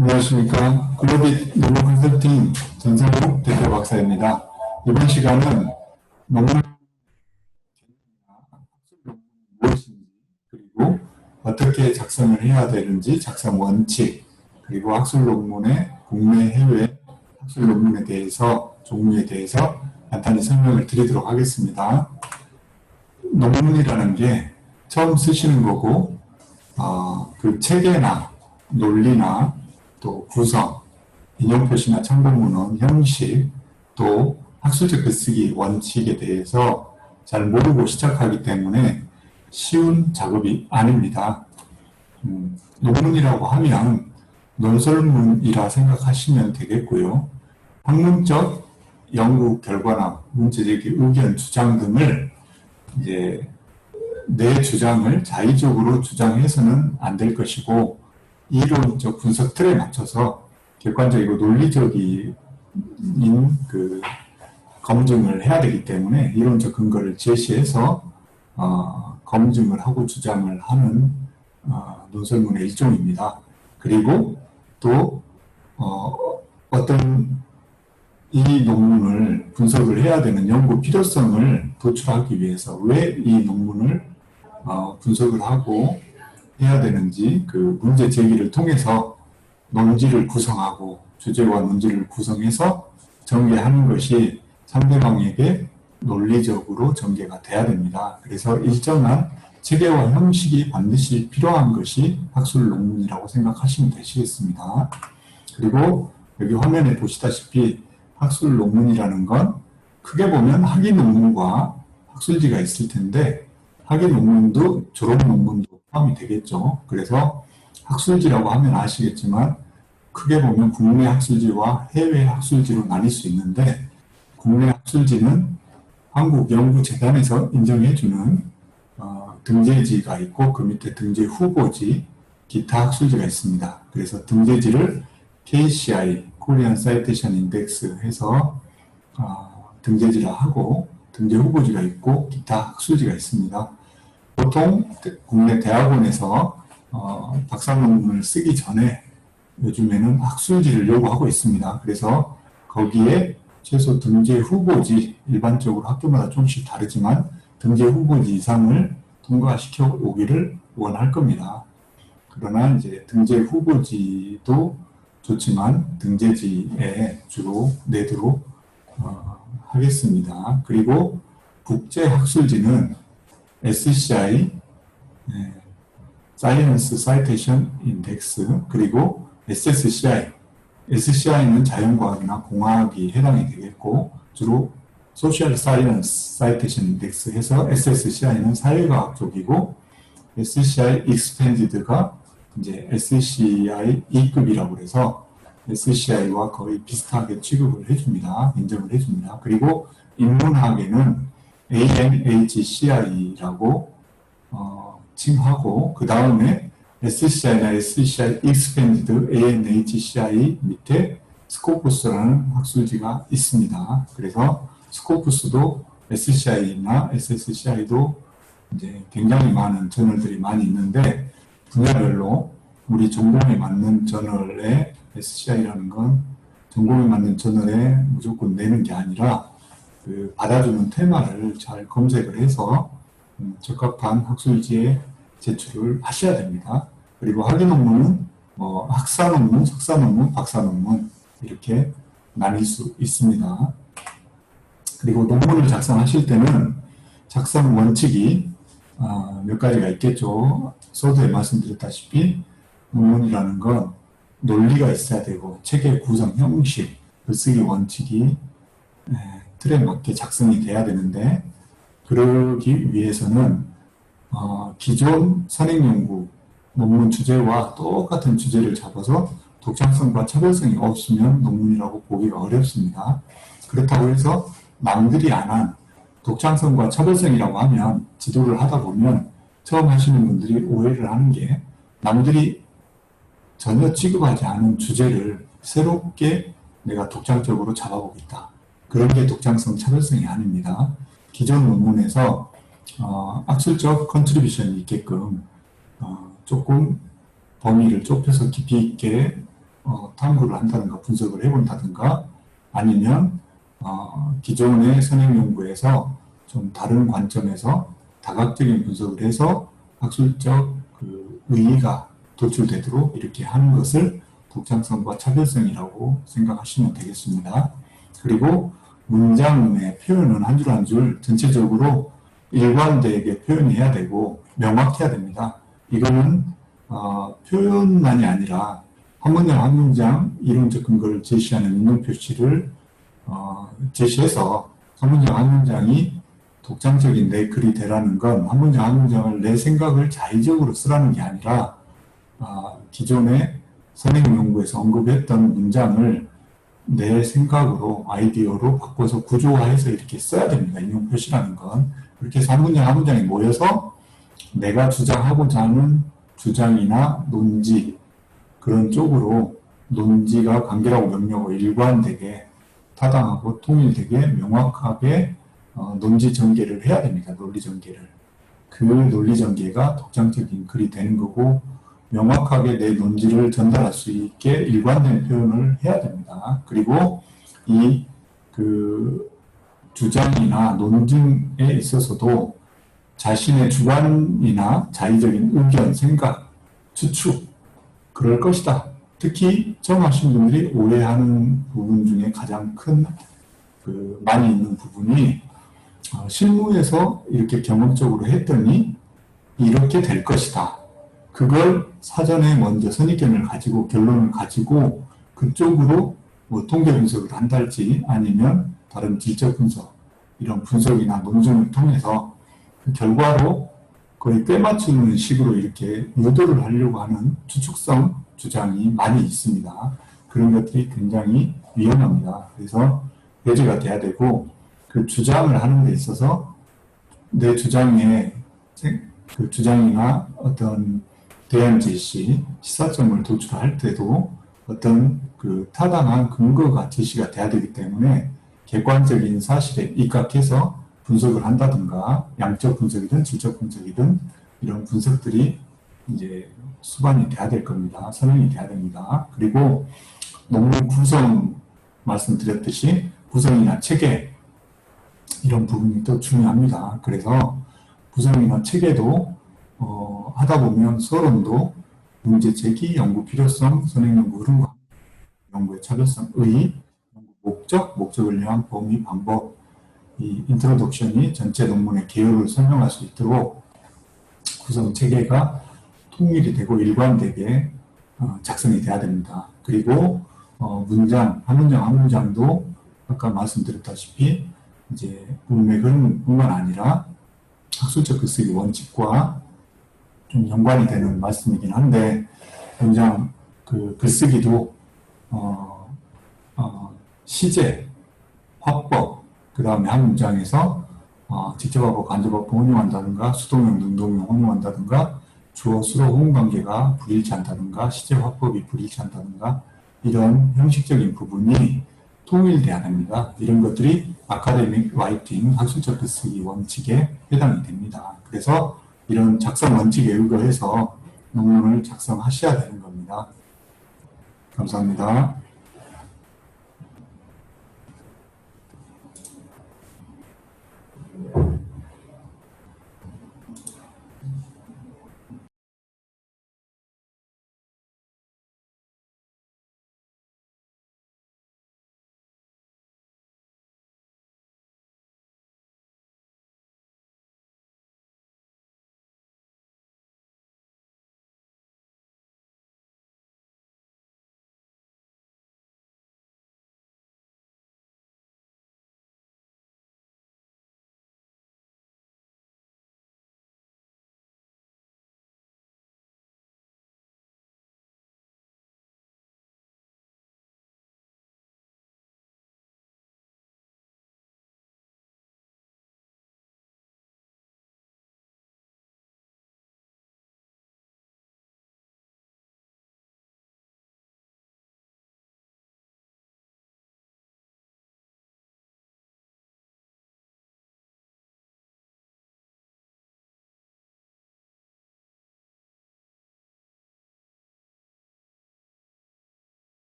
안녕하십니까. 글로빗 논문 컨설팅 전상욱 대표 박사입니다. 이번 시간은 논문 무엇인지, 그리고 어떻게 작성을 해야 되는지, 작성 원칙, 그리고 학술 논문의 국내 해외 학술 논문에 대해서, 종류에 대해서 간단히 설명을 드리도록 하겠습니다. 논문이라는 게 처음 쓰시는 거고, 그 체계나 논리나 또 구성, 인용표시나 참고문헌, 형식, 또 학술적 글쓰기 원칙에 대해서 잘 모르고 시작하기 때문에 쉬운 작업이 아닙니다. 논문이라고 하면 논설문이라 생각하시면 되겠고요. 학문적 연구 결과나 문제제기, 의견, 주장 등을 이제 내 주장을 자의적으로 주장해서는 안 될 것이고, 이론적 분석 틀에 맞춰서 객관적이고 논리적인 그 검증을 해야 되기 때문에 이론적 근거를 제시해서 검증을 하고 주장을 하는 논설문의 일종입니다. 그리고 또 어떤 이 논문을 분석을 해야 되는 연구 필요성을 도출하기 위해서 왜 이 논문을 분석을 하고 해야 되는지 그 문제 제기를 통해서 논지를 구성하고 주제와 논지를 구성해서 전개하는 것이 상대방에게 논리적으로 전개가 돼야 됩니다. 그래서 일정한 체계와 형식이 반드시 필요한 것이 학술 논문이라고 생각하시면 되시겠습니다. 그리고 여기 화면에 보시다시피 학술 논문이라는 건 크게 보면 학위 논문과 학술지가 있을 텐데, 학위 논문도 졸업 논문도 포함이 되겠죠. 그래서 학술지라고 하면 아시겠지만 크게 보면 국내 학술지와 해외 학술지로 나뉠 수 있는데, 국내 학술지는 한국연구재단에서 인정해주는 등재지가 있고 그 밑에 등재 후보지, 기타 학술지가 있습니다. 그래서 등재지를 KCI, Korean Citation Index 해서 등재지라 하고, 등재 후보지가 있고 기타 학술지가 있습니다. 보통 국내 대학원에서 박사 논문을 쓰기 전에 요즘에는 학술지를 요구하고 있습니다. 그래서 거기에 최소 등재 후보지, 일반적으로 학교마다 조금씩 다르지만 등재 후보지 이상을 통과시켜 오기를 원할 겁니다. 그러나 이제 등재 후보지도 좋지만 등재지에 주로 내도록 하겠습니다. 그리고 국제학술지는 SCI, Science Citation Index, 그리고 SSCI, SCI는 자연과학이나 공학이 해당이 되겠고, 주로 Social Science Citation Index 해서 SSCI는 사회과학 쪽이고, SCI Expanded가 이제 SCI 2급이라고 해서 SCI와 거의 비슷하게 취급을 해줍니다. 인정을 해줍니다. 그리고 인문학에는 ANHCI라고 칭하고, 그 다음에 SCI나 SCI Expanded ANHCI 밑에 스코푸스라는 학술지가 있습니다. 그래서 스코푸스도 SCI나 SSCI도 이제 굉장히 많은 저널들이 많이 있는데, 분야별로 우리 전공에 맞는 저널에 SCI라는 건 전공에 맞는 저널에 무조건 내는 게 아니라 그 받아주는 테마를 잘 검색을 해서 적합한 학술지에 제출을 하셔야 됩니다. 그리고 학위 논문은 학사 논문, 석사 논문, 박사 논문 이렇게 나뉠 수 있습니다. 그리고 논문을 작성하실 때는 작성 원칙이 몇 가지가 있겠죠. 서두에 말씀드렸다시피 논문이라는 건 논리가 있어야 되고 체계 구성 형식, 글쓰기 원칙이 틀에 맞게 작성이 돼야 되는데, 그러기 위해서는 기존 선행연구 논문 주제와 똑같은 주제를 잡아서 독창성과 차별성이 없으면 논문이라고 보기가 어렵습니다. 그렇다고 해서 남들이 안 한 독창성과 차별성이라고 하면 지도를 하다 보면 처음 하시는 분들이 오해를 하는 게, 남들이 전혀 취급하지 않은 주제를 새롭게 내가 독창적으로 잡아보겠다. 그런 게 독창성, 차별성이 아닙니다. 기존 논문에서 학술적 컨트리뷰션이 있게끔 조금 범위를 좁혀서 깊이 있게 탐구를 한다든가 분석을 해본다든가 아니면 기존의 선행연구에서 좀 다른 관점에서 다각적인 분석을 해서 학술적 그 의의가 도출되도록 이렇게 하는 것을 독창성과 차별성이라고 생각하시면 되겠습니다. 그리고 문장의 표현은 한 줄 한 줄 전체적으로 일관되게 표현해야 되고 명확해야 됩니다. 이거는 표현만이 아니라 한 문장 한 문장 이론적 근거를 제시하는 인용 표시를 제시해서 한 문장 한 문장이 독창적인 내 글이 되라는 건 한 문장 한 문장을 내 생각을 자의적으로 쓰라는 게 아니라 기존의 선행연구에서 언급했던 문장을 내 생각으로 아이디어로 바꿔서 구조화해서 이렇게 써야 됩니다. 인용 표시라는 건. 그렇게 해서 한 문장 한 문장이 모여서 내가 주장하고자 하는 주장이나 논지 그런 쪽으로 논지가 관계라고 명료하고 일관되게 타당하고 통일되게 명확하게 논지 전개를 해야 됩니다. 논리 전개를. 그 논리 전개가 독창적인 글이 되는 거고 명확하게 내 논지를 전달할 수 있게 일관된 표현을 해야 됩니다. 그리고 이 주장이나 논증에 있어서도 자신의 주관이나 자의적인 의견, 생각, 추측 그럴 것이다. 특히 처음 하신 분들이 오해하는 부분 중에 가장 큰 많이 있는 부분이 실무에서 이렇게 경험적으로 했더니 이렇게 될 것이다. 그걸 사전에 먼저 선입견을 가지고 결론을 가지고 그쪽으로 뭐 통계 분석을 한달지 아니면 다른 질적 분석 이런 분석이나 논증을 통해서 그 결과로 거의 꿰맞추는 식으로 이렇게 유도를 하려고 하는 추측성 주장이 많이 있습니다. 그런 것들이 굉장히 위험합니다. 그래서 배제가 돼야 되고 그 주장을 하는 데 있어서 내 주장에 그 주장이나 어떤 대안 제시, 시사점을 도출할 때도 어떤 그 타당한 근거가 제시가 돼야 되기 때문에 객관적인 사실에 입각해서 분석을 한다든가 양적 분석이든 질적 분석이든 이런 분석들이 이제 수반이 돼야 될 겁니다. 선행이 돼야 됩니다. 그리고 논문 구성 말씀드렸듯이 구성이나 체계 이런 부분이 또 중요합니다. 그래서 구성이나 체계도 하다 보면 서론도 문제 제기, 연구 필요성, 선행연구 흐름과 연구의 차별성, 의의, 연구 목적, 목적을 위한 범위, 방법, 이 인트로덕션이 전체 논문의 개요를 설명할 수 있도록 구성 체계가 통일이 되고 일관되게 작성이 돼야 됩니다. 그리고 문장, 한 문장 한 문장도 아까 말씀드렸다시피 이제 문맥 흐름뿐만 아니라 학술적 글쓰기 원칙과 좀 연관이 되는 말씀이긴 한데 문장 그 글쓰기도 시제, 화법, 그 다음에 한 문장에서 직접하고 간접하고 혼용한다든가 수동형, 능동형 혼용한다든가 주어, 수로, 호응 관계가 불일치한다든가 시제, 화법이 불일치한다든가 이런 형식적인 부분이 통일돼야 됩니다. 이런 것들이 아카데믹 라이팅, 학술적 글쓰기 원칙에 해당이 됩니다. 그래서 이런 작성 원칙에 의거해서 논문을 작성하셔야 되는 겁니다. 감사합니다.